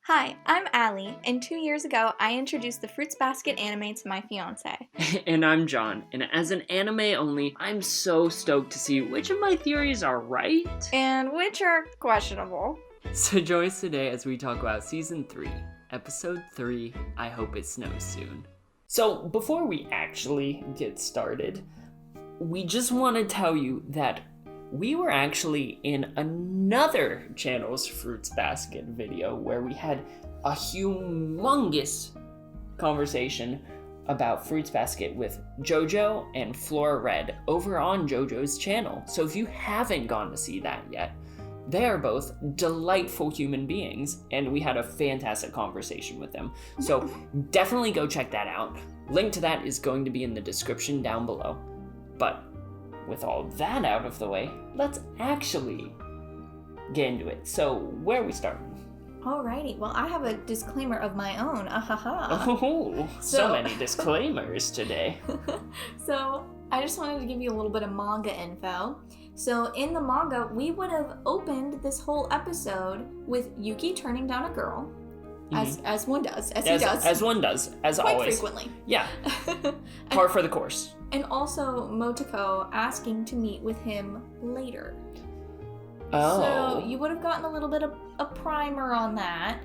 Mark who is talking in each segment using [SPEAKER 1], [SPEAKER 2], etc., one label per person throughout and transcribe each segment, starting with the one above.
[SPEAKER 1] Hi, I'm Allie, and 2 years ago, I introduced the Fruits Basket anime to my fiancé.
[SPEAKER 2] And I'm John, and as an anime only, I'm so stoked to see which of my theories are right.
[SPEAKER 1] And which are questionable.
[SPEAKER 2] So join us today as we talk about Season 3, Episode 3, I Hope It Snows Soon. So before we actually get started, we just want to tell you that we were actually in another channel's Fruits Basket video where we had a humongous conversation about Fruits Basket with JoJo and Flora Red over on JoJo's channel. So if you haven't gone to see that yet, they are both delightful human beings, and we had a fantastic conversation with them. So definitely go check that out. Link to that is going to be in the description down below. But with all that out of the way, let's actually get into it. So, where are we starting?
[SPEAKER 1] Alrighty, well, I have a disclaimer of my own.
[SPEAKER 2] Oh, so many disclaimers today.
[SPEAKER 1] So, I just wanted to give you a little bit of manga info. So, in the manga, we would have opened this whole episode with Yuki turning down a girl. As one does,
[SPEAKER 2] as one does, as
[SPEAKER 1] quite
[SPEAKER 2] always.
[SPEAKER 1] Frequently.
[SPEAKER 2] Yeah. Par for the course.
[SPEAKER 1] And also Motoko asking to meet with him later.
[SPEAKER 2] Oh.
[SPEAKER 1] So you would have gotten a little bit of a primer on that.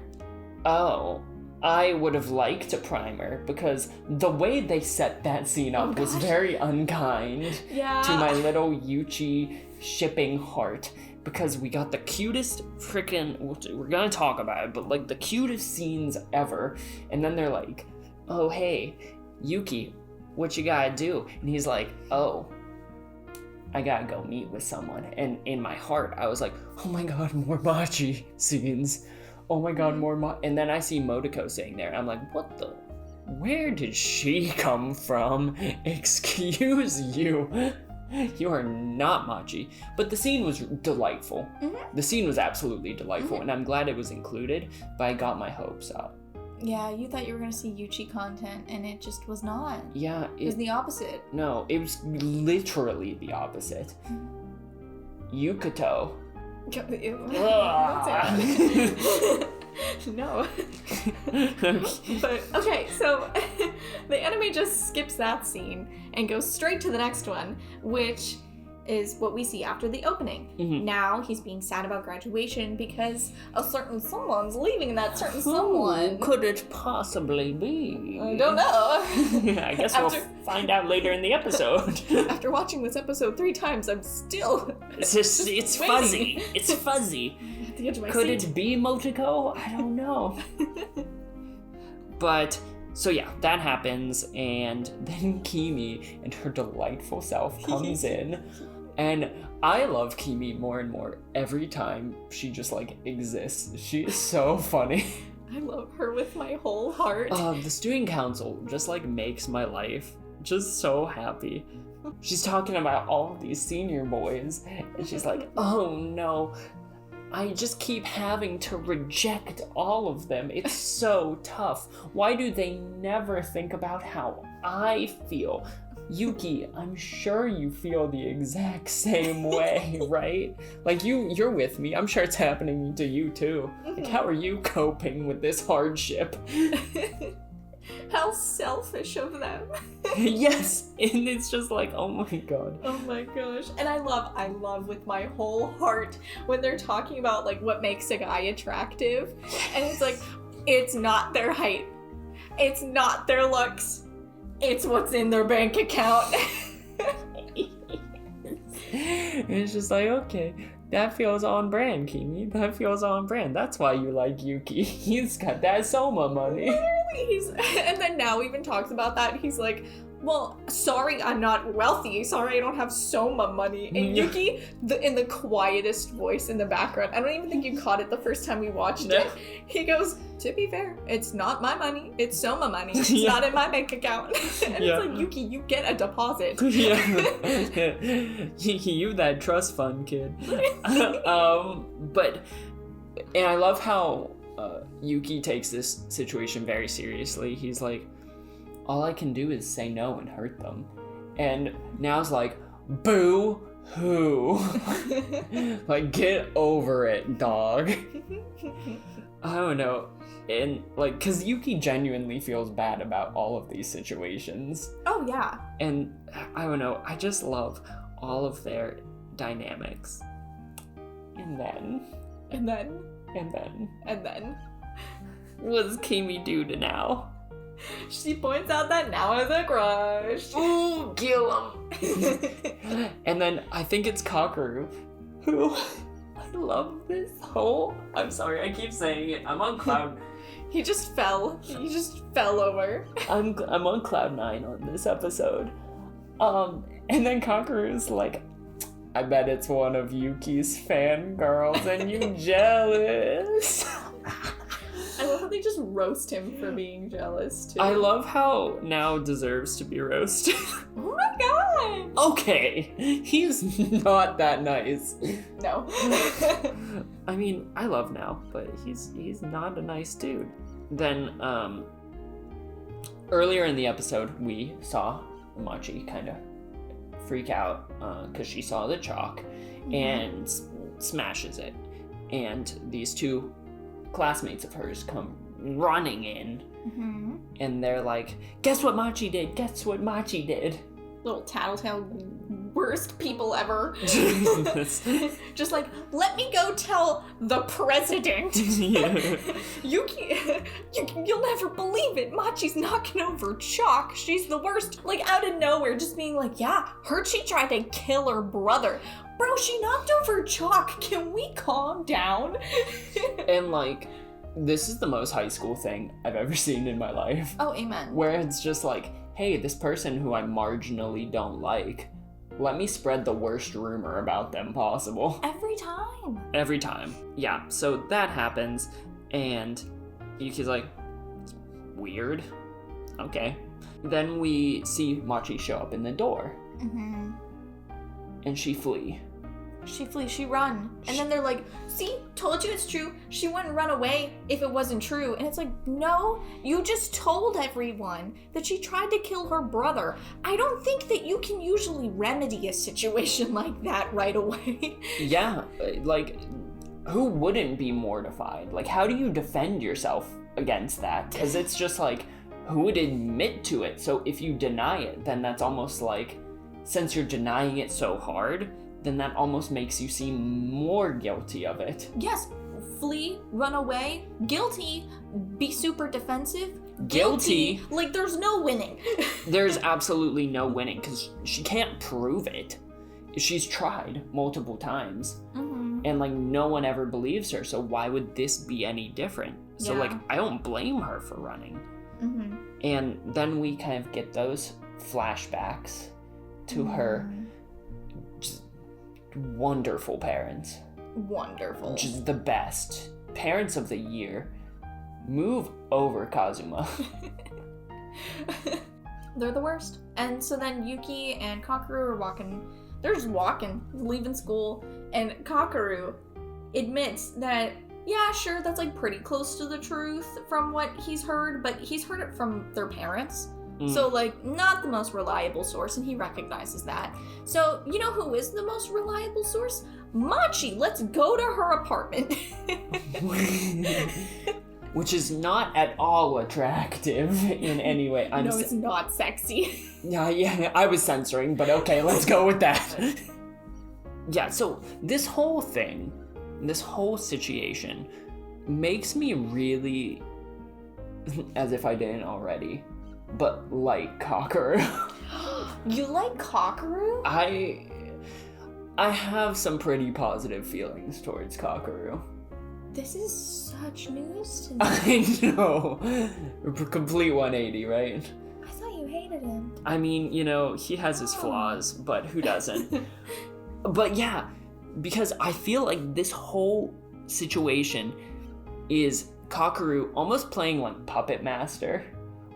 [SPEAKER 2] Oh. I would have liked a primer because the way they set that scene up was very unkind to my little Yuchi shipping heart. Because we got the cutest we're gonna talk about it, but like the cutest scenes ever. And then they're like, oh, hey, Yuki, what you gotta do? And he's like, oh, I gotta go meet with someone. And in my heart, I was like, oh my god, more Machi scenes. Oh my god, more And then I see Motoko sitting there. I'm like, where did she come from? Excuse you. You are not Machi. But the scene was delightful. Mm-hmm. The scene was absolutely delightful, and I'm glad it was included, but I got my hopes up.
[SPEAKER 1] Yeah, you thought you were going to see Yuchi content, and it just was not.
[SPEAKER 2] Yeah.
[SPEAKER 1] It was the opposite.
[SPEAKER 2] No, it was literally the opposite. Yukito.
[SPEAKER 1] No. But, okay, so the anime just skips that scene and goes straight to the next one, which is what we see after the opening. Mm-hmm. Now he's being sad about graduation because a certain someone's leaving, and that certain someone...
[SPEAKER 2] Who could it possibly be?
[SPEAKER 1] I don't know.
[SPEAKER 2] I guess we'll find out later in the episode.
[SPEAKER 1] After watching this episode 3 times, I'm still...
[SPEAKER 2] It's fuzzy. It's fuzzy.
[SPEAKER 1] At the edge of my
[SPEAKER 2] could
[SPEAKER 1] seat.
[SPEAKER 2] it be Motoko? I don't know. But... So yeah, that happens, and then Kimi and her delightful self comes in, and I love Kimi more and more every time she just, like, exists. She is so funny.
[SPEAKER 1] I love her with my whole heart.
[SPEAKER 2] The student council just, like, makes my life just so happy. She's talking about all of these senior boys, and she's like, oh no, I just keep having to reject all of them. It's so tough. Why do they never think about how I feel? Yuki, I'm sure you feel the exact same way, right? Like, you're with me. I'm sure it's happening to you too. Like, how are you coping with this hardship?
[SPEAKER 1] How selfish of them.
[SPEAKER 2] Yes, and it's just like, oh my god.
[SPEAKER 1] Oh my gosh. And I love with my whole heart when they're talking about, like, what makes a guy attractive. And it's like, it's not their height. It's not their looks. It's what's in their bank account.
[SPEAKER 2] It's just like, okay, that feels on brand, Kimi. That feels on brand. That's why you like Yuki. He's got that Soma money.
[SPEAKER 1] Literally, and then now even talks about that. He's like, well, sorry I'm not wealthy. Sorry I don't have Soma money. And Yuki, in the quietest voice in the background, I don't even think you caught it the first time we watched it. He goes, to be fair, it's not my money. It's Soma money. It's not in my bank account. And it's like, Yuki, you get a deposit.
[SPEAKER 2] You that trust fund kid. But, and I love how Yuki takes this situation very seriously. He's like, all I can do is say no and hurt them. And now's like, boo hoo. Like, get over it, dog. I don't know. And, like, because Yuki genuinely feels bad about all of these situations.
[SPEAKER 1] Oh, yeah.
[SPEAKER 2] And, I don't know, I just love all of their dynamics. And then... What does Kimi do to now?
[SPEAKER 1] She points out that now has a crush.
[SPEAKER 2] Ooh, kill him. And then I think it's Kakeru, who... I love this whole... I'm sorry, I keep saying it. I'm on cloud...
[SPEAKER 1] He just fell over.
[SPEAKER 2] I'm on cloud 9 on this episode. And then Kakeru's like, I bet it's one of Yuki's fangirls and you jealous.
[SPEAKER 1] I love how they just roast him for being jealous, too.
[SPEAKER 2] I love how now deserves to be roasted.
[SPEAKER 1] Oh my god!
[SPEAKER 2] Okay, he's not that nice.
[SPEAKER 1] No.
[SPEAKER 2] I mean, I love Now, but he's not a nice dude. Then, earlier in the episode, we saw Machi kind of freak out because she saw the chalk and smashes it. And these two classmates of hers come running in and they're like, guess what Machi did? Guess what Machi did?
[SPEAKER 1] Little tattletale worst people ever. Just like, let me go tell the president. Yuki, you'll never believe it. Machi's knocking over chalk. She's the worst. Like, out of nowhere, just being like, yeah, heard she tried to kill her brother. Bro, she knocked over chalk. Can we calm down?
[SPEAKER 2] And like, this is the most high school thing I've ever seen in my life.
[SPEAKER 1] Oh, amen.
[SPEAKER 2] Where it's just like, hey, this person who I marginally don't like, let me spread the worst rumor about them possible.
[SPEAKER 1] Every time.
[SPEAKER 2] Yeah, so that happens, and Yuki's like, weird. Okay. Then we see Machi show up in the door. And she flee.
[SPEAKER 1] She run. And then they're like, see, told you it's true. She wouldn't run away if it wasn't true. And it's like, no, you just told everyone that she tried to kill her brother. I don't think that you can usually remedy a situation like that right away.
[SPEAKER 2] Yeah, like, who wouldn't be mortified? Like, how do you defend yourself against that? Because it's just like, who would admit to it? So if you deny it, then that's almost like, since you're denying it so hard, then that almost makes you seem more guilty of it.
[SPEAKER 1] Yes, flee, run away, guilty, be super defensive,
[SPEAKER 2] guilty.
[SPEAKER 1] Like, there's no winning.
[SPEAKER 2] There's absolutely no winning, because she can't prove it. She's tried multiple times, and like, no one ever believes her, so why would this be any different? So like, I don't blame her for running. And then we kind of get those flashbacks to her just wonderful parents.
[SPEAKER 1] Wonderful.
[SPEAKER 2] Just the best. Parents of the year. Move over, Kazuma.
[SPEAKER 1] They're the worst. And so then Yuki and Kakeru are walking. They're just walking, leaving school. And Kakeru admits that, yeah, sure, that's like pretty close to the truth from what he's heard, but he's heard it from their parents. So, like, not the most reliable source, and he recognizes that. So, you know who is the most reliable source? Machi! Let's go to her apartment.
[SPEAKER 2] Which is not at all attractive in any way.
[SPEAKER 1] No, it's not sexy.
[SPEAKER 2] Yeah, I was censoring, but okay, let's go with that. Yeah, so this whole thing, this whole situation, makes me really, as if I didn't already, but like Kakeru.
[SPEAKER 1] You like Kakeru?
[SPEAKER 2] I have some pretty positive feelings towards Kakeru.
[SPEAKER 1] This is such news to me.
[SPEAKER 2] I know. Complete 180, right?
[SPEAKER 1] I thought you hated him.
[SPEAKER 2] I mean, you know, he has his flaws, but who doesn't? But yeah, because I feel like this whole situation is Kakeru almost playing like puppet master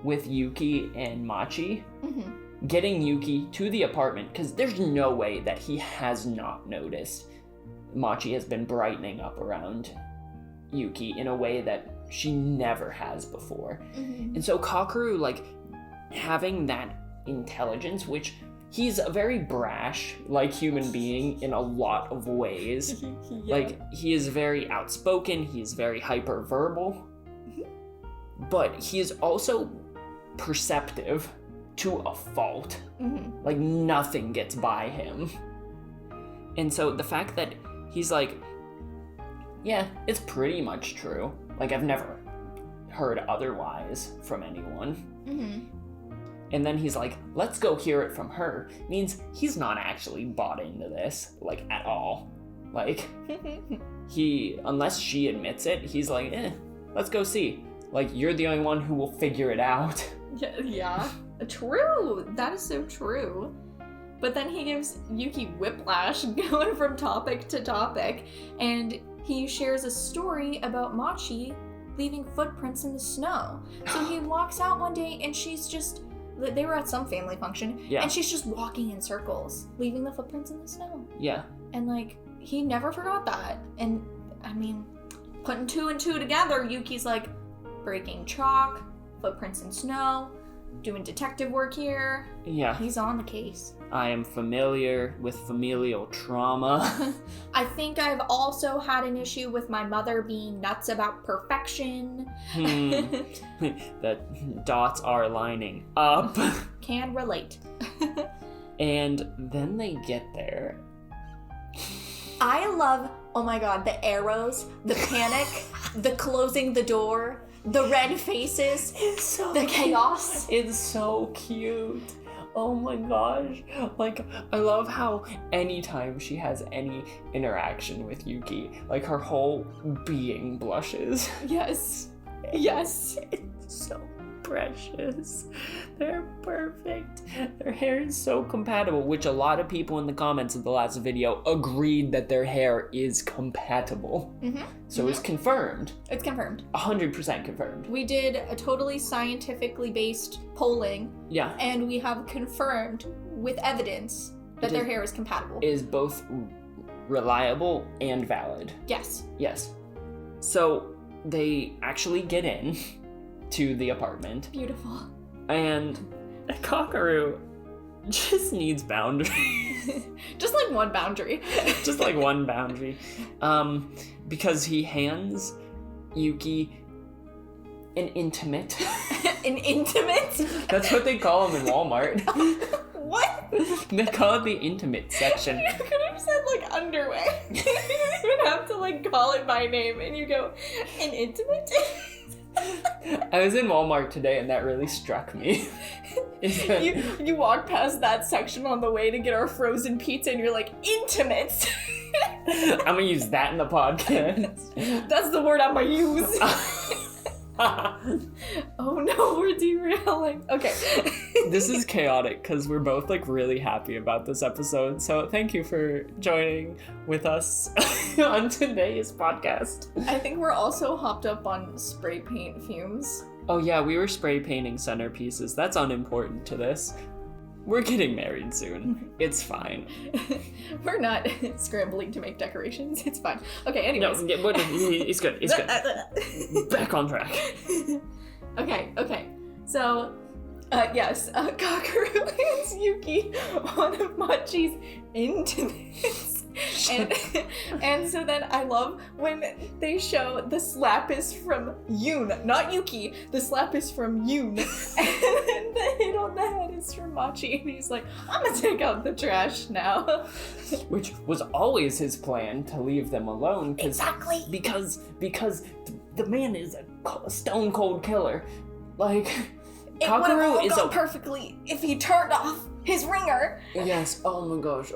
[SPEAKER 2] with Yuki and Machi, getting Yuki to the apartment, because there's no way that he has not noticed Machi has been brightening up around Yuki in a way that she never has before. And so Kakeru, like, having that intelligence, which he's a very brash, like, human being in a lot of ways.
[SPEAKER 1] Yeah.
[SPEAKER 2] Like, he is very outspoken, he is very hyperverbal, but he is also perceptive to a fault. Like, nothing gets by him. And so the fact that he's like, yeah, it's pretty much true. Like, I've never heard otherwise from anyone. And then he's like, let's go hear it from her. Means he's not actually bought into this, like, at all. Like, unless she admits it, he's like, let's go see. Like, you're the only one who will figure it out.
[SPEAKER 1] Yeah. True. That is so true. But then he gives Yuki whiplash going from topic to topic, and he shares a story about Machi leaving footprints in the snow. So he walks out one day and she's just, they were at some family function, and she's just walking in circles, leaving the footprints in the snow. Yeah. And like, he never forgot that. And I mean, putting 2 and 2 together, Yuki's like, breaking chalk, footprints in snow, doing detective work here. Yeah. He's on the case.
[SPEAKER 2] I am familiar with familial trauma.
[SPEAKER 1] I think I've also had an issue with my mother being nuts about perfection.
[SPEAKER 2] The dots are lining up.
[SPEAKER 1] Can relate.
[SPEAKER 2] And then they get there.
[SPEAKER 1] I love, oh my god, the arrows, the panic, the closing the door, the red faces, the chaos.
[SPEAKER 2] It's so cute. Oh my gosh. Like, I love how anytime she has any interaction with Yuki, like, her whole being blushes.
[SPEAKER 1] Yes. Yes.
[SPEAKER 2] It's so precious. They're perfect. Their hair is so compatible, which a lot of people in the comments of the last video agreed that their hair is compatible. So it's confirmed.
[SPEAKER 1] It's confirmed.
[SPEAKER 2] 100% confirmed.
[SPEAKER 1] We did a totally scientifically based polling. Yeah. And we have confirmed with evidence that their hair is compatible.
[SPEAKER 2] Is both reliable and valid.
[SPEAKER 1] Yes.
[SPEAKER 2] Yes. So they actually get in to the apartment.
[SPEAKER 1] Beautiful.
[SPEAKER 2] And Kyoru just needs boundaries.
[SPEAKER 1] Just like one boundary.
[SPEAKER 2] Just like one boundary. Because he hands Yuki an intimate.
[SPEAKER 1] An intimate?
[SPEAKER 2] That's what they call them in Walmart.
[SPEAKER 1] What?
[SPEAKER 2] They call it the intimate section.
[SPEAKER 1] You could have said like underwear. You didn't even have to like call it by name, and you go, an intimate?
[SPEAKER 2] I was in Walmart today and that really struck me.
[SPEAKER 1] You walk past that section on the way to get our frozen pizza and you're like, intimate.
[SPEAKER 2] I'm gonna use that in the podcast.
[SPEAKER 1] That's the word I'm gonna use. Oh no, we're derailing. Okay.
[SPEAKER 2] This is chaotic because we're both like really happy about this episode. So thank you for joining with us on today's podcast.
[SPEAKER 1] I think we're also hopped up on spray paint fumes.
[SPEAKER 2] Oh yeah, we were spray painting centerpieces. That's unimportant to this. We're getting married soon. It's fine.
[SPEAKER 1] We're not scrambling to make decorations. It's fine. Okay, anyways.
[SPEAKER 2] No, it's good. It's good. Back on track.
[SPEAKER 1] Okay. So, yes, Kyoru hands Yuki one of Machi's intimates. And so then I love when they show the slap is from Yoon, not Yuki. The slap is from Yoon, and the hit on the head is from Machi, and he's like, "I'm gonna take out the trash now."
[SPEAKER 2] Which was always his plan, to leave them alone.
[SPEAKER 1] Exactly.
[SPEAKER 2] Because the man is a stone cold killer. Like,
[SPEAKER 1] it would have all gone perfectly if he turned off his ringer.
[SPEAKER 2] Yes. Oh my gosh.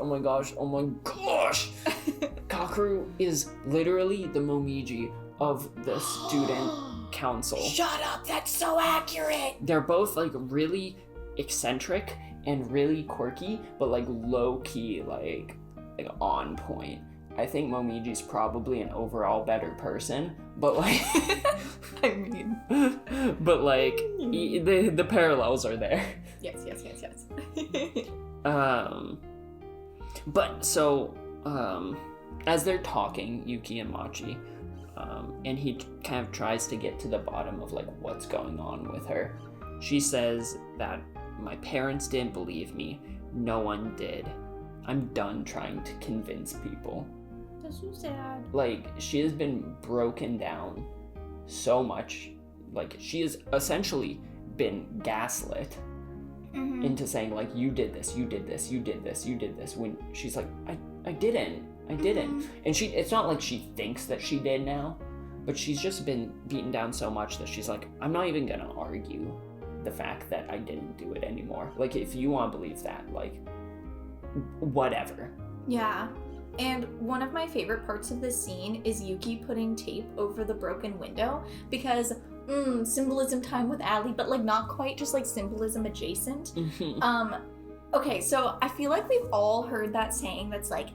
[SPEAKER 2] Kyoru is literally the Momiji of the student council.
[SPEAKER 1] Shut up, that's so accurate.
[SPEAKER 2] They're both like really eccentric and really quirky, but like low key, like on point. I think Momiji's probably an overall better person, but like,
[SPEAKER 1] I mean,
[SPEAKER 2] but like, the parallels are there.
[SPEAKER 1] Yes.
[SPEAKER 2] But so, as they're talking, Yuki and Machi, and he kind of tries to get to the bottom of like what's going on with her. She says that my parents didn't believe me. no one did. I'm done trying to convince people.
[SPEAKER 1] That's so sad.
[SPEAKER 2] Like, she has been broken down so much. Like, she has essentially been gaslit into saying, like, you did this, you did this, you did this, you did this, when she's like, I didn't. And it's not like she thinks that she did now, but she's just been beaten down so much that she's like, I'm not even gonna argue the fact that I didn't do it anymore. Like, if you want to believe that, like, whatever.
[SPEAKER 1] Yeah. And one of my favorite parts of this scene is Yuki putting tape over the broken window, because symbolism time with Allie, but like not quite, just like symbolism adjacent. Okay, so I feel like we've all heard that saying that's like,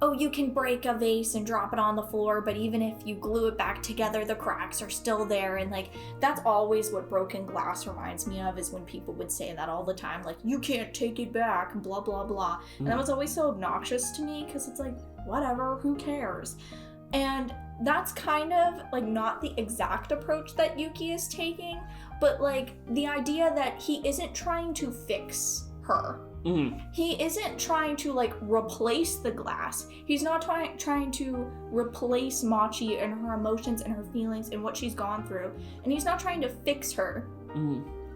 [SPEAKER 1] oh, you can break a vase and drop it on the floor, but even if you glue it back together, the cracks are still there. And like, that's always what broken glass reminds me of, is when people would say that all the time, like, you can't take it back, and blah, blah, blah. And that was always so obnoxious to me, because it's like, whatever, who cares? And that's kind of like not the exact approach that Yuki is taking, but like the idea that he isn't trying to fix her. He isn't trying to like replace the glass. He's not trying to replace Machi and her emotions and her feelings and what she's gone through. And he's not trying to fix her.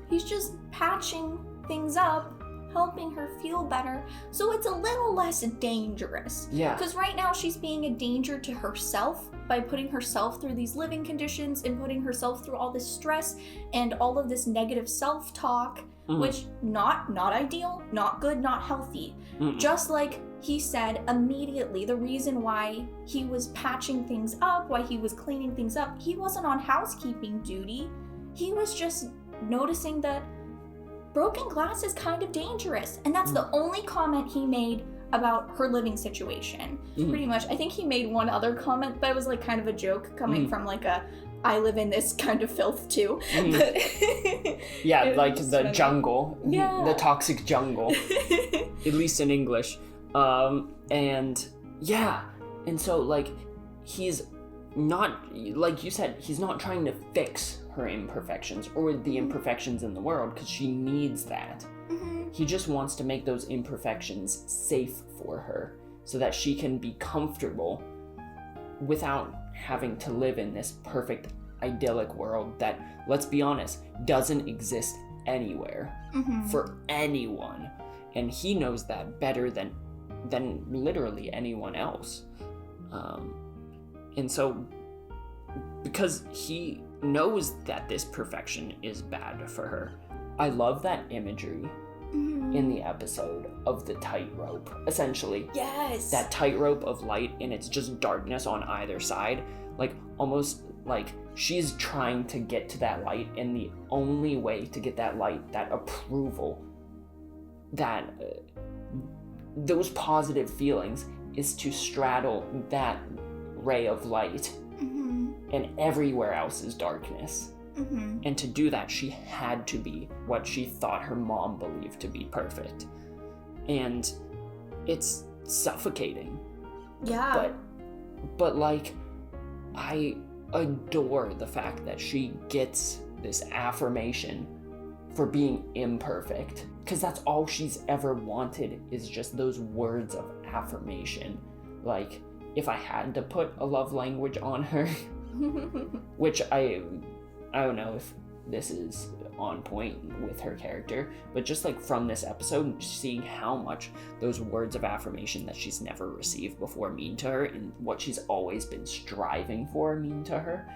[SPEAKER 1] He's just patching things up, helping her feel better, so it's a little less dangerous.
[SPEAKER 2] Yeah.
[SPEAKER 1] Because right now she's being a danger to herself by putting herself through these living conditions and putting herself through all this stress and all of this negative self-talk, which not ideal, not good, not healthy. Just like he said immediately, the reason why he was patching things up, why he was cleaning things up, he wasn't on housekeeping duty. He was just noticing that broken glass is kind of dangerous. And that's the only comment he made about her living situation. Pretty much. I think he made one other comment, but it was like kind of a joke coming from like a, I live in this kind of filth too. But
[SPEAKER 2] yeah, like the funny. Jungle.
[SPEAKER 1] Yeah.
[SPEAKER 2] The toxic jungle. At least in English. And yeah. And so like, he's not, like you said, he's not trying to fix her imperfections or the imperfections in the world, because she needs that. He just wants to make those imperfections safe for her so that she can be comfortable without having to live in this perfect idyllic world that, let's be honest, doesn't exist anywhere for anyone. And he knows that better than literally anyone else. And so because he knows that this perfection is bad for her, I love that imagery in the episode of the tightrope, essentially.
[SPEAKER 1] Yes.
[SPEAKER 2] That tightrope of light, and it's just darkness on either side. Like, almost like she's trying to get to that light, and the only way to get that light, that approval, that those positive feelings, is to straddle that ray of light, and everywhere else is darkness. And to do that, she had to be what she thought her mom believed to be perfect. And it's suffocating.
[SPEAKER 1] Yeah.
[SPEAKER 2] But like, I adore the fact that she gets this affirmation for being imperfect. Because that's all she's ever wanted, is just those words of affirmation. Like, if I had to put a love language on her, which I don't know if this is on point with her character, but just like from this episode, seeing how much those words of affirmation that she's never received before mean to her, and what she's always been striving for mean to her,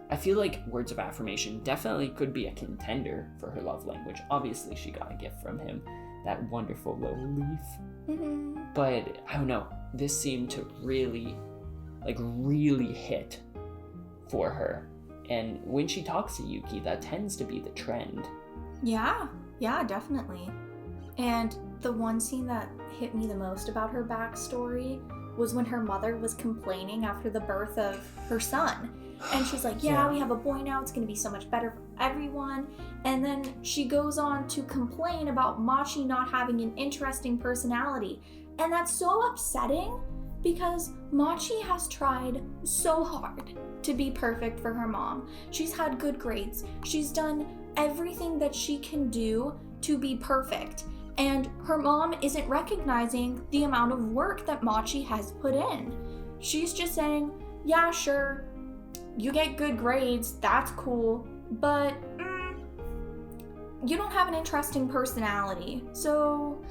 [SPEAKER 2] I feel like words of affirmation definitely could be a contender for her love language. Obviously, she got a gift from him, that wonderful little leaf. But I don't know, this seemed to really hit for her. And when she talks to Yuki, that tends to be the trend. Yeah, definitely. And the one scene that hit me the most about her backstory was when her mother was complaining after the birth of her son. And she's like, yeah, we have a boy now, it's gonna be so much better for everyone. And then she goes on to complain about Machi not having an interesting personality. And that's so upsetting, because Machi has tried so hard to be perfect for her mom. She's had good grades. She's done everything that she can do to be perfect.
[SPEAKER 3] And her mom isn't recognizing the amount of work that Machi has put in. She's just saying, yeah, sure, you get good grades, that's cool, but you don't have an interesting personality. So,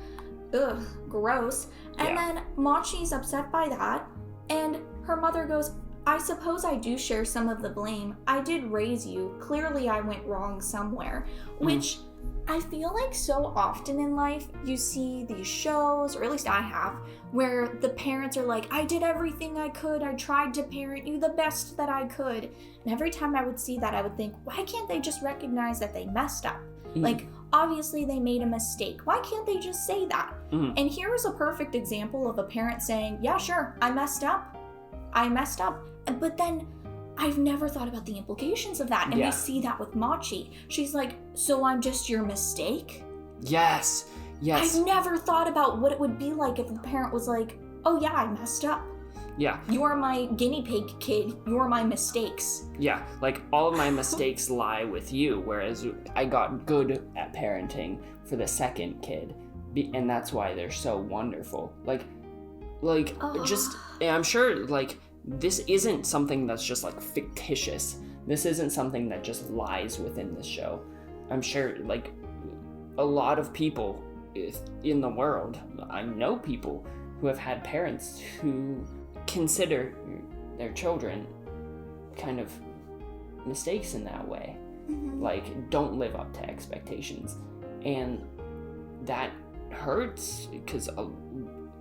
[SPEAKER 3] gross. And then Machi's upset by that, and her mother goes, I suppose I do share some of the blame. I did raise you. Clearly I went wrong somewhere. Which I feel like so often in life you see these shows, or at least I have, where the parents are like, I did everything I could. I tried to parent you the best that I could. And every time I would see that, I would think, why can't they just recognize that they messed up? Like, obviously they made a mistake. Why can't they just say that? And here is a perfect example of a parent saying, yeah, sure, I messed up. But then I've never thought about the implications of that. And we see that with Machi. She's like, so I'm just your mistake?
[SPEAKER 2] Yes.
[SPEAKER 3] I've never thought about what it would be like if a parent was like, oh yeah, I messed up.
[SPEAKER 2] Yeah.
[SPEAKER 3] You are my guinea pig kid. You are my mistakes.
[SPEAKER 2] Yeah, like all of my mistakes lie with you, whereas I got good at parenting for the second kid. And that's why they're so wonderful. I'm sure, like, this isn't something that's just, like, fictitious. This isn't something that just lies within the show. I'm sure, like, a lot of people in the world, I know people who have had parents who consider their children kind of mistakes in that way. Like, don't live up to expectations. And that hurts, because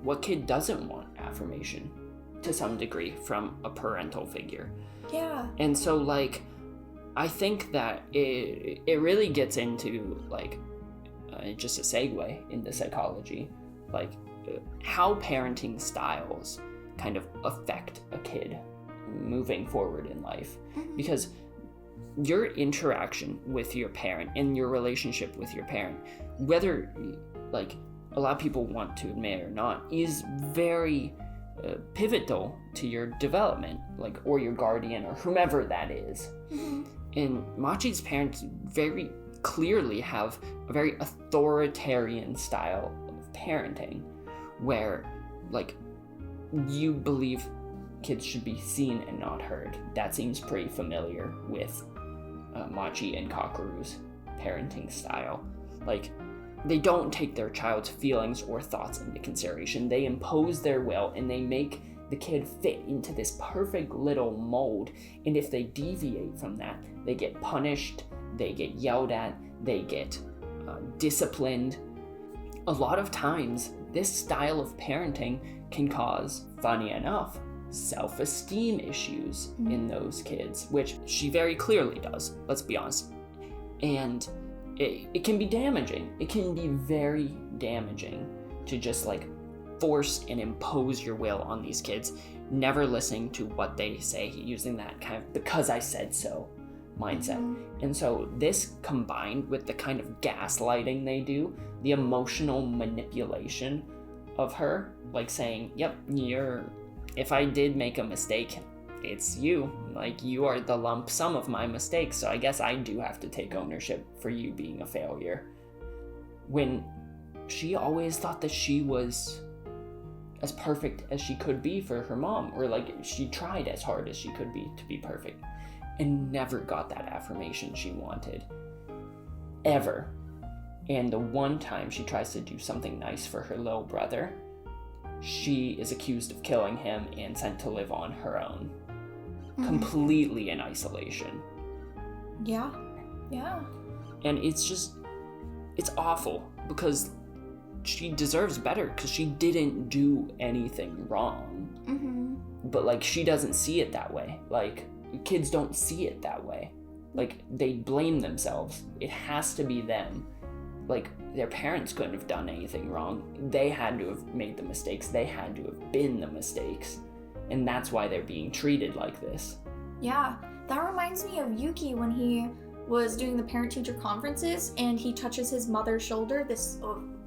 [SPEAKER 2] what kid doesn't want affirmation to some degree from a parental figure?
[SPEAKER 3] Yeah.
[SPEAKER 2] And so, like, I think that it really gets into, like, just a segue into psychology, like how parenting styles kind of affect a kid moving forward in life. Because your interaction with your parent and your relationship with your parent, whether, like, a lot of people want to admit or not, is very pivotal to your development, like, or your guardian or whomever that is. And Machi's parents very clearly have a very authoritarian style of parenting, where, like, you believe kids should be seen and not heard. That seems pretty familiar with Machi and Kakeru's parenting style. Like, they don't take their child's feelings or thoughts into consideration. They impose their will, and they make the kid fit into this perfect little mold. And if they deviate from that, they get punished, they get yelled at, they get disciplined. A lot of times, this style of parenting can cause, funny enough, self-esteem issues in those kids, which she very clearly does, let's be honest. And it can be damaging. It can be very damaging to just, like, force and impose your will on these kids, never listening to what they say, using that kind of because I said so mindset. And so this, combined with the kind of gaslighting they do, the emotional manipulation of her, like saying, yep, if I did make a mistake, it's you. Like, you are the lump sum of my mistakes, so I guess I do have to take ownership for you being a failure. When she always thought that she was as perfect as she could be for her mom, or, like, she tried as hard as she could be to be perfect, and never got that affirmation she wanted. Ever. And the one time she tries to do something nice for her little brother, she is accused of killing him and sent to live on her own. Completely in isolation.
[SPEAKER 3] Yeah.
[SPEAKER 2] And it's awful, because she deserves better, because she didn't do anything wrong. But, like, she doesn't see it that way. Like, kids don't see it that way. Like, they blame themselves. It has to be them. Like, their parents couldn't have done anything wrong. They had to have made the mistakes. They had to have been the mistakes. And that's why they're being treated like this.
[SPEAKER 3] Yeah, that reminds me of Yuki when he was doing the parent-teacher conferences, and he touches his mother's shoulder,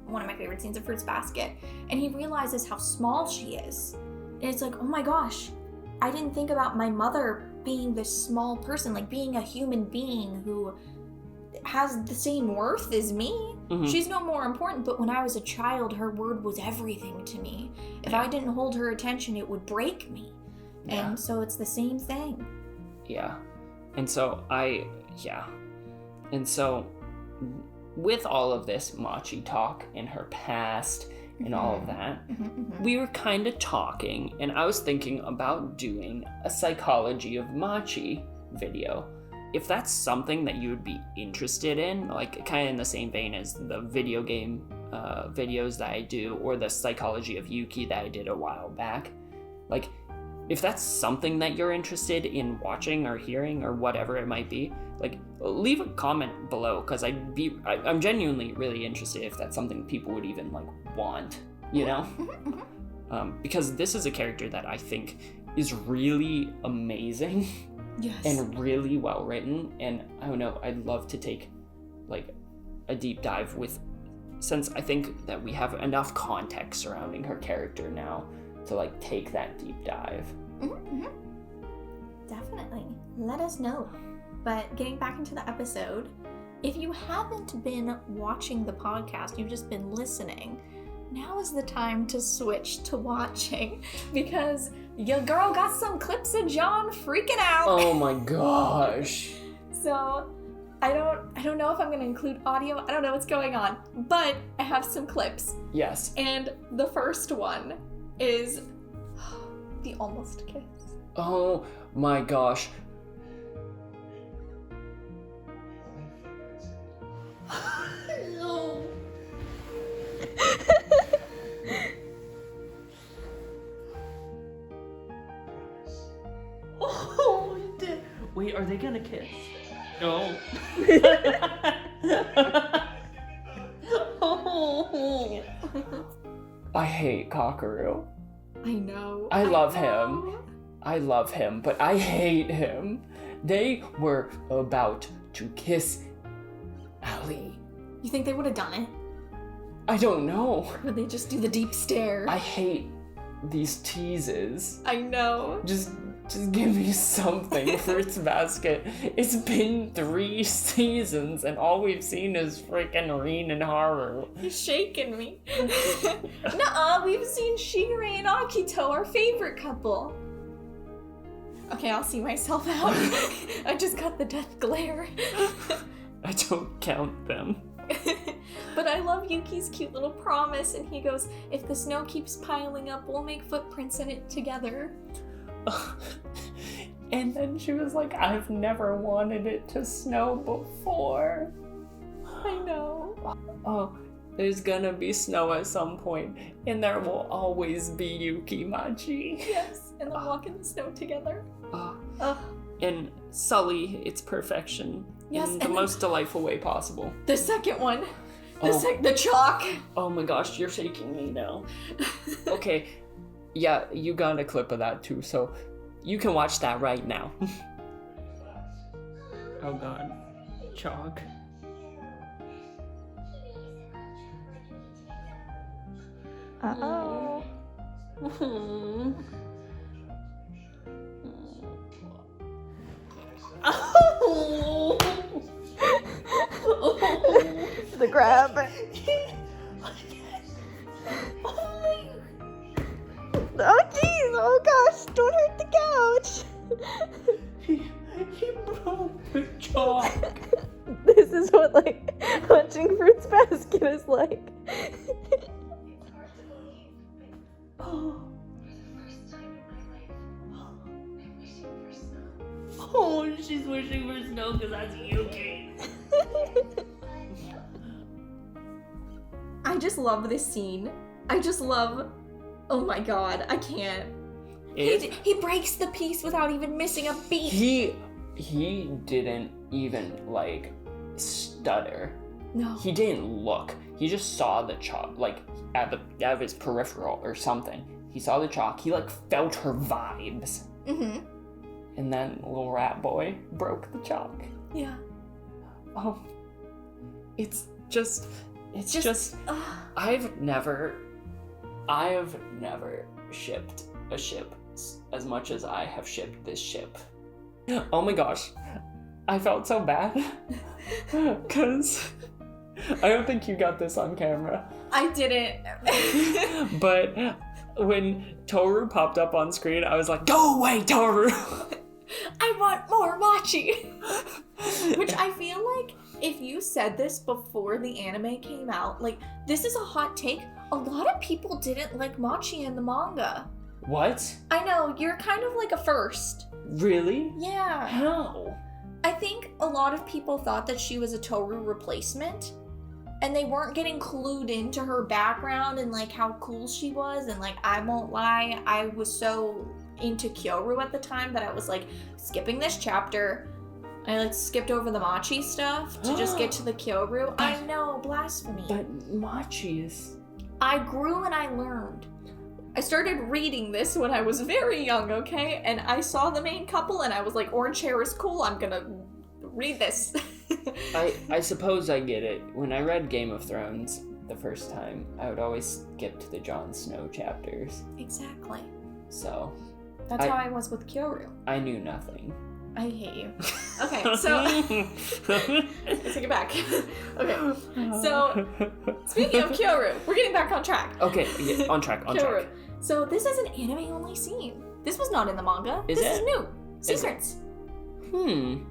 [SPEAKER 3] one of my favorite scenes of Fruits Basket, and he realizes how small she is. And it's like, oh my gosh, I didn't think about my mother being this small person, like being a human being who has the same worth as me.
[SPEAKER 2] Mm-hmm.
[SPEAKER 3] She's no more important, but when I was a child, her word was everything to me. If I didn't hold her attention, it would break me.
[SPEAKER 2] Yeah.
[SPEAKER 3] And so it's the same thing.
[SPEAKER 2] Yeah. And so And so with all of this Machi talk in her past and all of that, we were kind of talking, and I was thinking about doing a psychology of Machi video. If that's something that you would be interested in, like kind of in the same vein as the video game videos that I do, or the psychology of Yuki that I did a while back, like if that's something that you're interested in watching or hearing or whatever it might be, like leave a comment below, because I'm genuinely really interested if that's something people would even like want, you know? Because this is a character that I think is really amazing.
[SPEAKER 3] Yes.
[SPEAKER 2] And really well written, and I don't know, I'd love to take like a deep dive since I think that we have enough context surrounding her character now to like take that deep dive.
[SPEAKER 3] Definitely. Let us know. But getting back into the episode, if you haven't been watching the podcast, you've just been listening, now is the time to switch to watching, because your girl got some clips of John freaking out.
[SPEAKER 2] Oh my gosh.
[SPEAKER 3] So I don't know if I'm gonna include audio. I don't know what's going on, but I have some clips.
[SPEAKER 2] Yes.
[SPEAKER 3] And the first one is the almost kiss.
[SPEAKER 2] Oh my gosh.
[SPEAKER 3] No.
[SPEAKER 2] Oh, wait, are they gonna kiss? No. Oh. I hate Kyoru.
[SPEAKER 3] I know.
[SPEAKER 2] I love him, but I hate him. They were about to kiss Ali.
[SPEAKER 3] You think they would have done it?
[SPEAKER 2] I don't know.
[SPEAKER 3] Or they just do the deep stare?
[SPEAKER 2] I hate these teases.
[SPEAKER 3] I know.
[SPEAKER 2] Just give me something, Fruits Basket. It's been 3 seasons and all we've seen is freaking Rin and Haru.
[SPEAKER 3] You're shaking me. Nuh-uh, we've seen Shigure and Akito, our favorite couple. Okay, I'll see myself out. I just got the death glare.
[SPEAKER 2] I don't count them.
[SPEAKER 3] But I love Yuki's cute little promise, and he goes, if the snow keeps piling up, we'll make footprints in it together.
[SPEAKER 2] And then she was like, I've never wanted it to snow before.
[SPEAKER 3] I know.
[SPEAKER 2] Oh, there's gonna be snow at some point, and there will always be Yuki Machi.
[SPEAKER 3] Yes, and they'll walk in the snow together.
[SPEAKER 2] And sully its perfection.
[SPEAKER 3] Yes,
[SPEAKER 2] in the most delightful way possible.
[SPEAKER 3] The second one. The chalk.
[SPEAKER 2] Oh my gosh, you're shaking me now. Okay, yeah, you got a clip of that too, so you can watch that right now. Oh god, chalk.
[SPEAKER 3] Uh-oh.
[SPEAKER 2] Oh.
[SPEAKER 3] The grab. Oh jeez, oh gosh, don't hurt the couch.
[SPEAKER 2] He broke the chalk.
[SPEAKER 3] This is what like watching Fruits Basket is like.
[SPEAKER 2] Oh. Oh, she's wishing for snow because that's Yuki.
[SPEAKER 3] I just love this scene. I just love. Oh my god, I can't. He breaks the piece without even missing a beat.
[SPEAKER 2] He didn't even like stutter.
[SPEAKER 3] No.
[SPEAKER 2] He didn't look. He just saw the chalk, like out of his peripheral or something. He saw the chalk. He like felt her vibes.
[SPEAKER 3] Mm-hmm.
[SPEAKER 2] And then little rat boy broke the chalk.
[SPEAKER 3] Yeah.
[SPEAKER 2] Oh. It's just I've never shipped a ship as much as I have shipped this ship. Oh my gosh. I felt so bad. Because I don't think you got this on camera.
[SPEAKER 1] I didn't.
[SPEAKER 2] But when Tohru popped up on screen, I was like, go away, Tohru!
[SPEAKER 1] I want more Machi! Which I feel like if you said this before the anime came out, like, this is a hot take. A lot of people didn't like Machi in the manga.
[SPEAKER 2] What?
[SPEAKER 1] I know, you're kind of like a first.
[SPEAKER 2] Really?
[SPEAKER 1] Yeah.
[SPEAKER 2] How?
[SPEAKER 1] I think a lot of people thought that she was a Tohru replacement, and they weren't getting clued into her background and like how cool she was. And like, I won't lie, I was so into Kyoru at the time that I was like skipping this chapter. I like skipped over the Machi stuff to just get to the Kyoru. I know, blasphemy.
[SPEAKER 2] But Machi is...
[SPEAKER 1] I grew and I learned. I started reading this when I was very young, okay? And I saw the main couple and I was like, orange hair is cool, I'm gonna read this.
[SPEAKER 2] I suppose I get it. When I read Game of Thrones the first time, I would always skip to the Jon Snow chapters.
[SPEAKER 1] Exactly.
[SPEAKER 2] So...
[SPEAKER 1] That's how I was with Kyoru.
[SPEAKER 2] I knew nothing.
[SPEAKER 1] I hate you. Okay, so... Let's take it back. Okay, so... Speaking of Kyoru, we're getting back on track.
[SPEAKER 2] Okay, yeah, on track.
[SPEAKER 1] Kyoru. So this is an anime-only scene. This was not in the manga. This is new. Secrets. New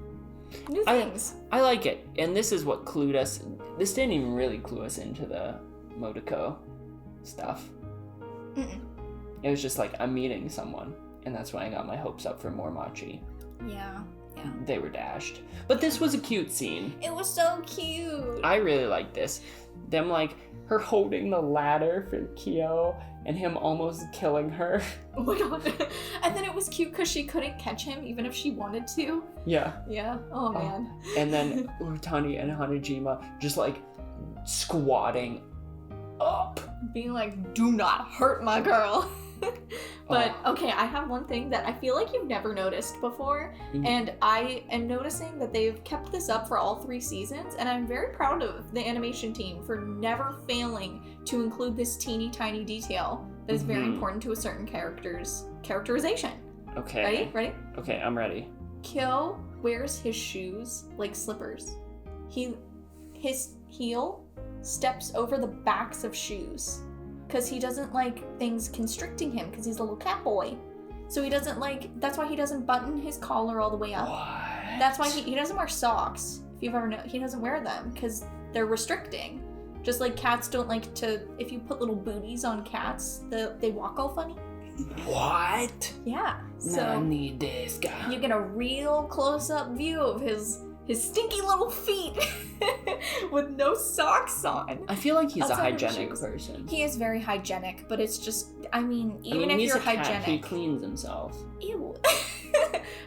[SPEAKER 1] things.
[SPEAKER 2] I like it. And this is what clued us... This didn't even really clue us into the Motoko stuff.
[SPEAKER 1] Mm-mm.
[SPEAKER 2] It was just like, I'm meeting someone. And that's when I got my hopes up for more Machi.
[SPEAKER 1] Yeah.
[SPEAKER 2] They were dashed. But this was a cute scene.
[SPEAKER 1] It was so cute.
[SPEAKER 2] I really liked this. Them like, her holding the ladder for Kyo and him almost killing her.
[SPEAKER 1] Oh my god. And then it was cute because she couldn't catch him even if she wanted to.
[SPEAKER 2] Yeah.
[SPEAKER 1] Yeah. Oh man.
[SPEAKER 2] And then Utani and Hanajima just like squatting up.
[SPEAKER 1] Being like, do not hurt my girl. But okay, I have one thing that I feel like you've never noticed before, and I am noticing that they've kept this up for all 3 seasons, and I'm very proud of the animation team for never failing to include this teeny tiny detail that is very important to a certain character's characterization.
[SPEAKER 2] Okay.
[SPEAKER 1] Ready?
[SPEAKER 2] Okay, I'm ready.
[SPEAKER 1] Kyo wears his shoes like slippers. His heel steps over the backs of shoes. Because he doesn't like things constricting him because he's a little cat boy. So he doesn't like, that's why he doesn't button his collar all the way up.
[SPEAKER 2] What?
[SPEAKER 1] That's why he doesn't wear socks. If you've ever known, he doesn't wear them because they're restricting. Just like cats don't like to, if you put little booties on cats, they walk all funny.
[SPEAKER 2] What?
[SPEAKER 1] Yeah. So
[SPEAKER 2] I need this guy.
[SPEAKER 1] You get a real close-up view of his stinky little feet with no socks on.
[SPEAKER 2] I feel like he's a
[SPEAKER 1] Outside of
[SPEAKER 2] hygienic
[SPEAKER 1] shoes.
[SPEAKER 2] person.
[SPEAKER 1] He is very hygienic, but it's just, even if
[SPEAKER 2] he's
[SPEAKER 1] you're
[SPEAKER 2] a cat,
[SPEAKER 1] hygienic.
[SPEAKER 2] he cleans himself.
[SPEAKER 1] Ew.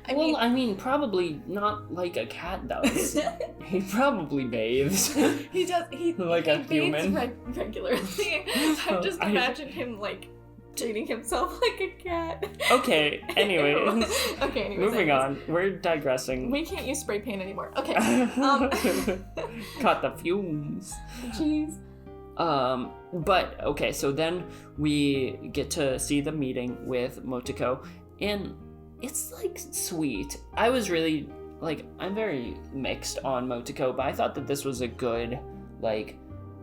[SPEAKER 2] I mean, probably not like a cat does. He probably bathes.
[SPEAKER 1] He does. He
[SPEAKER 2] like a
[SPEAKER 1] bathes
[SPEAKER 2] human.
[SPEAKER 1] regularly. I just imagine him like treating himself like a cat.
[SPEAKER 2] Okay. Anyway.
[SPEAKER 1] Okay.
[SPEAKER 2] Moving on. We're digressing.
[SPEAKER 1] We can't use spray paint anymore. Okay.
[SPEAKER 2] Caught the fumes.
[SPEAKER 1] Jeez.
[SPEAKER 2] But okay. So then we get to see the meeting with Motoko, and it's like sweet. I was really like, I'm very mixed on Motoko, but I thought that this was a good like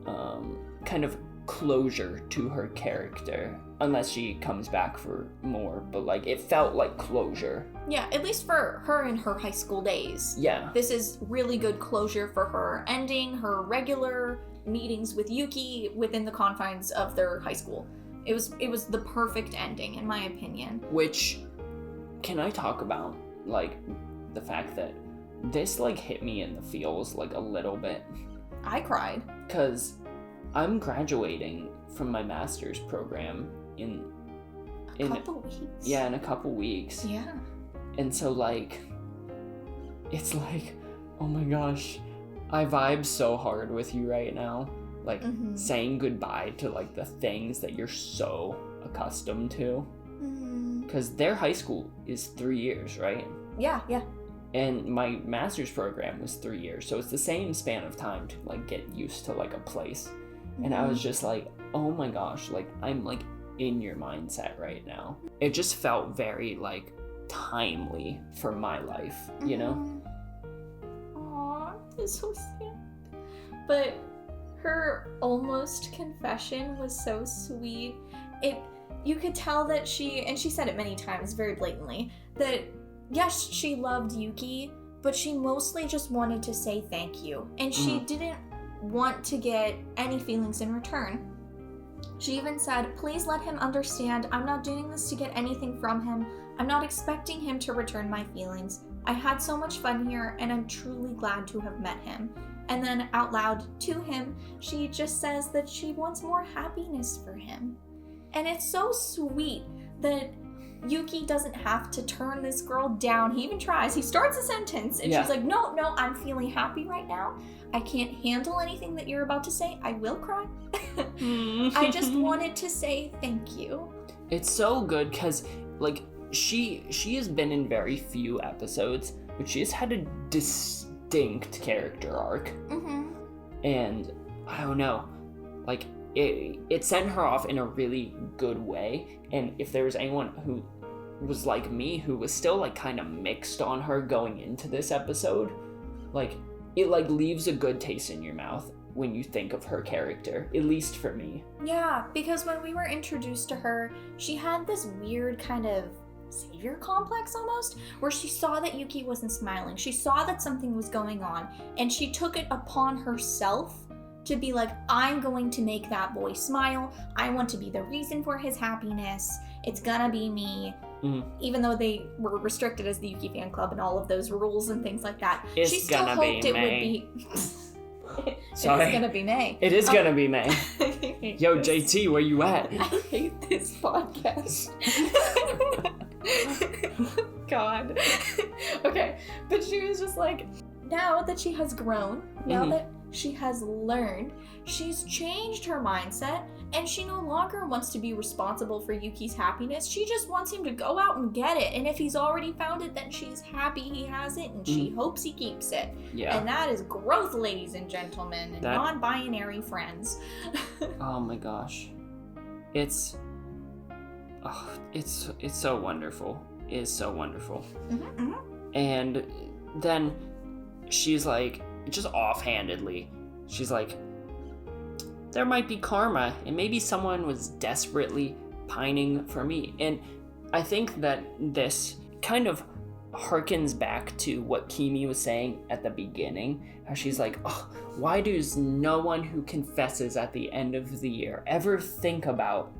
[SPEAKER 2] kind of closure to her character, unless she comes back for more, but like it felt like closure.
[SPEAKER 1] Yeah, at least for her in her high school days.
[SPEAKER 2] Yeah.
[SPEAKER 1] This is really good closure for her, ending her regular meetings with Yuki within the confines of their high school. It was the perfect ending in my opinion.
[SPEAKER 2] Which, can I talk about like the fact that this like hit me in the feels like a little bit?
[SPEAKER 1] I cried.
[SPEAKER 2] 'Cause I'm graduating from my master's program in
[SPEAKER 1] a couple weeks.
[SPEAKER 2] Yeah, in a couple weeks.
[SPEAKER 1] Yeah.
[SPEAKER 2] And so like, it's like, oh my gosh, I vibe so hard with you right now. Like saying goodbye to like the things that you're so accustomed to. Because their high school is 3 years, right?
[SPEAKER 1] Yeah.
[SPEAKER 2] And my master's program was 3 years. So it's the same span of time to like get used to like a place. And I was just like, oh my gosh, like I'm like in your mindset right now. It just felt very like timely for my life, you know?
[SPEAKER 1] Aww.
[SPEAKER 3] It's so sad. But her almost confession was so sweet. You could tell that she said it many times very blatantly, that yes, she loved Yuki, but she mostly just wanted to say thank you. And she didn't want to get any feelings in return. She even said, please let him understand I'm not doing this to get anything from him. I'm not expecting him to return my feelings. I had so much fun here, and I'm truly glad to have met him. And then out loud to him, she just says that she wants more happiness for him. And it's so sweet that Yuki doesn't have to turn this girl down. He even tries. He starts a sentence, and she's like, no, I'm feeling happy right now. I can't handle anything that you're about to say. I will cry. I just wanted to say thank you.
[SPEAKER 2] It's so good because, like, she has been in very few episodes, but she has had a distinct character arc. Mm-hmm. And I don't know, like, it sent her off in a really good way. And if there was anyone who was like me, who was still, like, kind of mixed on her going into this episode, like, it, like, leaves a good taste in your mouth when you think of her character, at least for me.
[SPEAKER 3] Yeah, because when we were introduced to her, she had this weird kind of savior complex almost, where she saw that Yuki wasn't smiling. She saw that something was going on, and she took it upon herself to be like, I'm going to make that boy smile. I want to be the reason for his happiness. It's gonna be me. Even though they were restricted as the Yuki fan club and all of those rules and things like that, she still hoped it would be.
[SPEAKER 2] Sorry.
[SPEAKER 3] It's gonna be May.
[SPEAKER 2] It is gonna be May. Yo, JT, where you at?
[SPEAKER 1] I hate this podcast. God. Okay, but she was just like, now that she has grown, now that she has learned, she's changed her mindset, and she no longer wants to be responsible for Yuki's happiness. She just wants him to go out and get it, and if he's already found it, then she's happy he has it, and she hopes he keeps it. Yeah. And that is growth, ladies and gentlemen, and non-binary friends.
[SPEAKER 2] Oh my gosh. It's so wonderful. It is so wonderful. And then she's like, just offhandedly, she's like, there might be karma, and maybe someone was desperately pining for me. And I think that this kind of harkens back to what Kimi was saying at the beginning, how she's like, oh, why does no one who confesses at the end of the year ever think about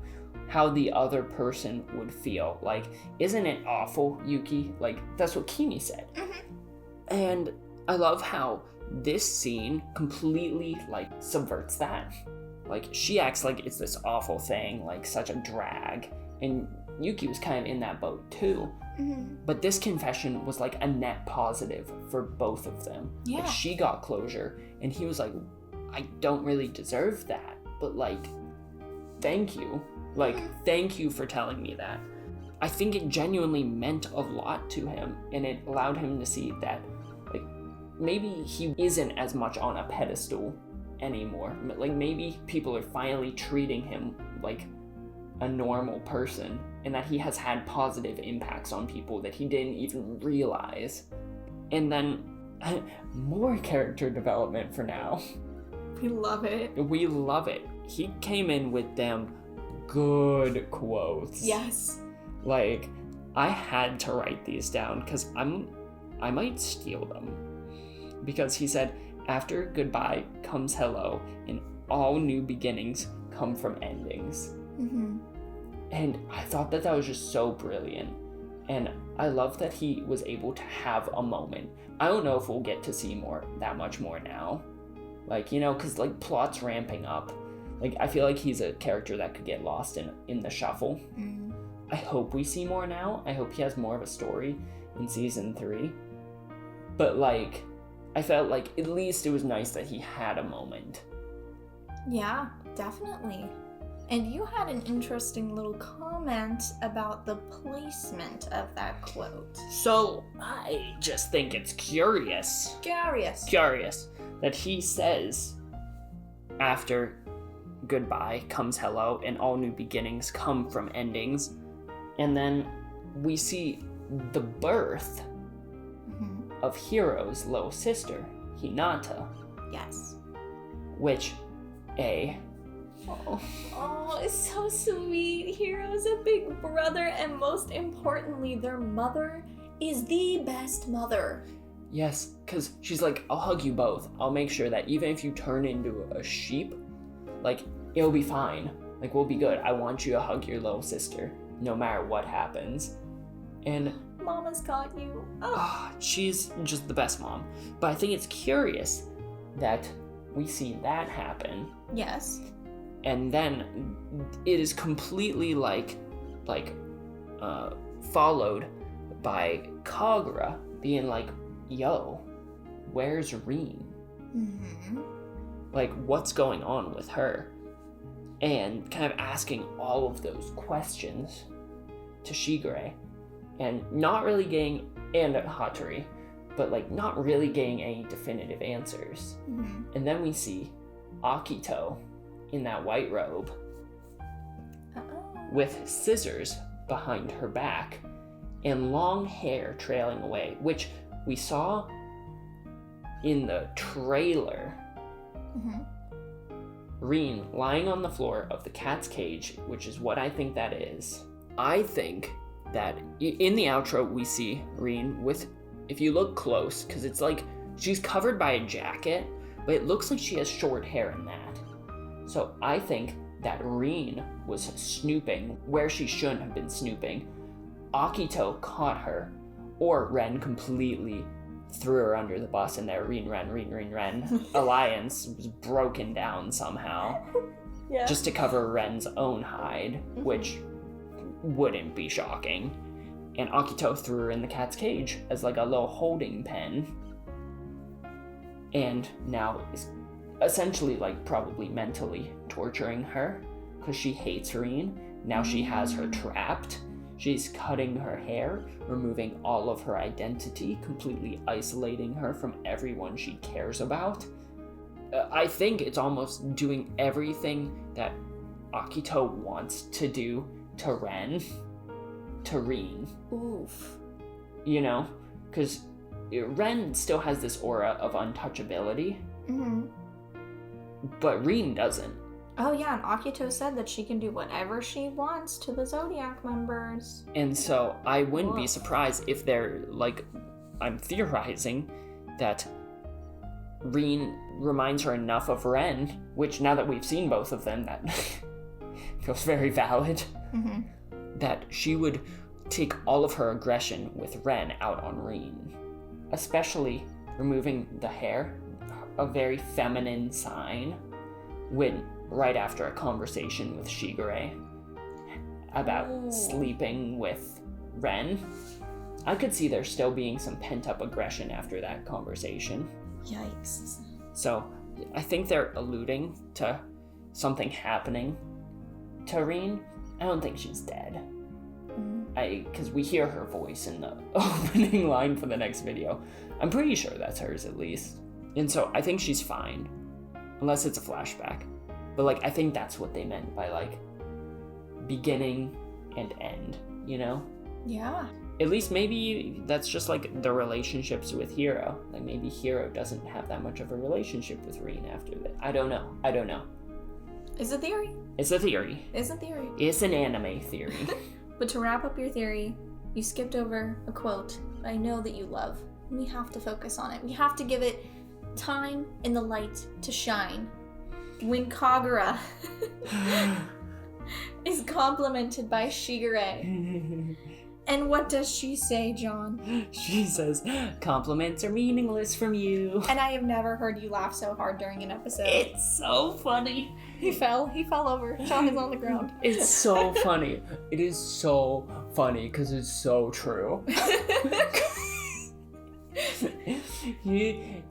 [SPEAKER 2] how the other person would feel? Like, isn't it awful, Yuki? Like, that's what Kimi said. And I love how this scene completely, like, subverts that. Like, she acts like it's this awful thing, like such a drag, and Yuki was kind of in that boat too. But this confession was like a net positive for both of them. Yeah. Like, she got closure, and he was like, I don't really deserve that, but, like, thank you. Like, thank you for telling me that. I think it genuinely meant a lot to him, and it allowed him to see that, like, maybe he isn't as much on a pedestal anymore. Like, maybe people are finally treating him like a normal person, and that he has had positive impacts on people that he didn't even realize. And then more character development for now.
[SPEAKER 1] We love it.
[SPEAKER 2] We love it. He came in with them good quotes.
[SPEAKER 1] Yes.
[SPEAKER 2] Like, I had to write these down because I might steal them. Because he said, after goodbye comes hello, and all new beginnings come from endings. And I thought that was just so brilliant. And I love that he was able to have a moment. I don't know if we'll get to see that much more now. Like, you know, because, like, plot's ramping up. Like, I feel like he's a character that could get lost in the shuffle. I hope we see more now. I hope he has more of a story in season 3. But, like, I felt like at least it was nice that he had a moment.
[SPEAKER 3] Yeah, definitely. And you had an interesting little comment about the placement of that quote.
[SPEAKER 2] So, I just think it's curious that he says, after goodbye comes hello, and all new beginnings come from endings. And then we see the birth of Hiro's little sister, Hinata.
[SPEAKER 3] Yes.
[SPEAKER 2] Which,
[SPEAKER 3] Oh, it's so sweet. Hiro's a big brother, and most importantly, their mother is the best mother.
[SPEAKER 2] Yes, because she's like, I'll hug you both. I'll make sure that even if you turn into a sheep, like, it'll be fine. Like, we'll be good. I want you to hug your little sister, no matter what happens. And
[SPEAKER 3] Mama's got you.
[SPEAKER 2] she's just the best mom. But I think it's curious that we see that happen.
[SPEAKER 3] Yes.
[SPEAKER 2] And then it is completely followed by Kagura being like, yo, where's Rin?
[SPEAKER 3] Mm-hmm.
[SPEAKER 2] Like, what's going on with her? And kind of asking all of those questions to Shigure, and not really getting, and Hattori, but like not really getting any definitive answers.
[SPEAKER 3] Mm-hmm.
[SPEAKER 2] And then we see Akito in that white robe with scissors behind her back and long hair trailing away, which we saw in the trailer.
[SPEAKER 3] Mm-hmm.
[SPEAKER 2] Rin lying on the floor of the cat's cage, which is what I think that is. I think that in the outro we see Rin with, if you look close, because it's like she's covered by a jacket, but it looks like she has short hair in that. So I think that Rin was snooping where she shouldn't have been snooping. Akito caught her, or Ren completely threw her under the bus, and their Ren alliance was broken down somehow.
[SPEAKER 3] Yeah.
[SPEAKER 2] Just to cover Ren's own hide, which wouldn't be shocking. And Akito threw her in the cat's cage as like a little holding pen. And now is essentially like probably mentally torturing her because she hates Rin. Now she has her trapped. She's cutting her hair, removing all of her identity, completely isolating her from everyone she cares about. I think it's almost doing everything that Akito wants to do to Ren, to Rin.
[SPEAKER 3] Oof.
[SPEAKER 2] You know? Because Ren still has this aura of untouchability, but Rin doesn't.
[SPEAKER 3] Oh yeah, and Akito said that she can do whatever she wants to the Zodiac members.
[SPEAKER 2] And so I wouldn't be surprised if they're, like, I'm theorizing that Rin reminds her enough of Ren, which now that we've seen both of them, that feels very valid, that she would take all of her aggression with Ren out on Rin. Especially removing the hair, a very feminine sign, when right after a conversation with Shigure about sleeping with Ren. I could see there still being some pent-up aggression after that conversation.
[SPEAKER 3] Yikes.
[SPEAKER 2] So I think they're alluding to something happening to Rin. I don't think she's dead. Because we hear her voice in the opening line for the next video. I'm pretty sure that's hers at least. And so I think she's fine. Unless it's a flashback. But, like, I think that's what they meant by, like, beginning and end, you know?
[SPEAKER 3] Yeah.
[SPEAKER 2] At least maybe that's just, like, the relationships with Hiro. Like, maybe Hiro doesn't have that much of a relationship with Rin after that. I don't know.
[SPEAKER 3] It's a theory.
[SPEAKER 2] It's a theory.
[SPEAKER 3] It's a theory.
[SPEAKER 2] It's an anime theory.
[SPEAKER 3] But to wrap up your theory, you skipped over a quote I know that you love. We have to focus on it. We have to give it time and the light to shine. When Kagura is complimented by Shigure. And what does she say, John?
[SPEAKER 2] She says, compliments are meaningless from you.
[SPEAKER 3] And I have never heard you laugh so hard during an episode.
[SPEAKER 2] It's so funny.
[SPEAKER 3] He fell over. John is on the ground.
[SPEAKER 2] It's so funny. It is so funny because it's so true.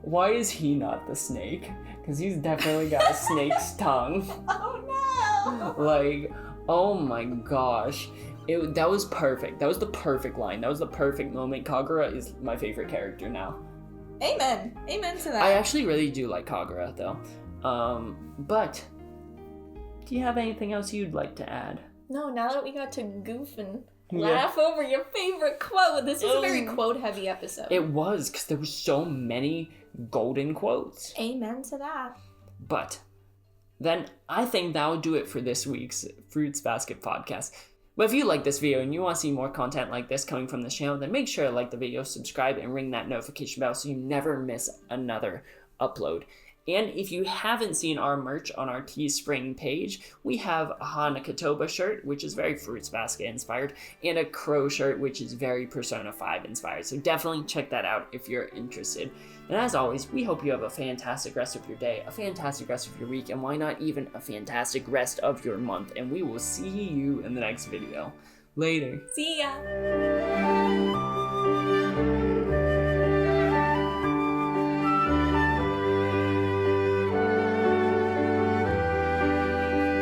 [SPEAKER 2] Why is he not the snake? Because he's definitely got a snake's tongue.
[SPEAKER 3] Oh no!
[SPEAKER 2] Like, oh my gosh. That was perfect. That was the perfect line. That was the perfect moment. Kagura is my favorite character now.
[SPEAKER 3] Amen. Amen to that.
[SPEAKER 2] I actually really do like Kagura, though. But, do you have anything else you'd like to add?
[SPEAKER 3] No, now that we got to goof
[SPEAKER 1] Laugh over your favorite quote. This was a very quote-heavy episode.
[SPEAKER 2] It was, because there were so many golden quotes.
[SPEAKER 3] Amen to that.
[SPEAKER 2] But then I think that'll do it for this week's Fruits Basket podcast. But if you like this video and you want to see more content like this coming from this channel, then make sure to like the video, subscribe, and ring that notification bell so you never miss another upload. And if you haven't seen our merch on our Teespring page, we have a Hanakatoba shirt, which is very Fruits Basket inspired, and a Crow shirt, which is very Persona 5 inspired. So definitely check that out if you're interested. And as always, we hope you have a fantastic rest of your day, a fantastic rest of your week, and why not even a fantastic rest of your month. And we will see you in the next video. Later.
[SPEAKER 1] See ya!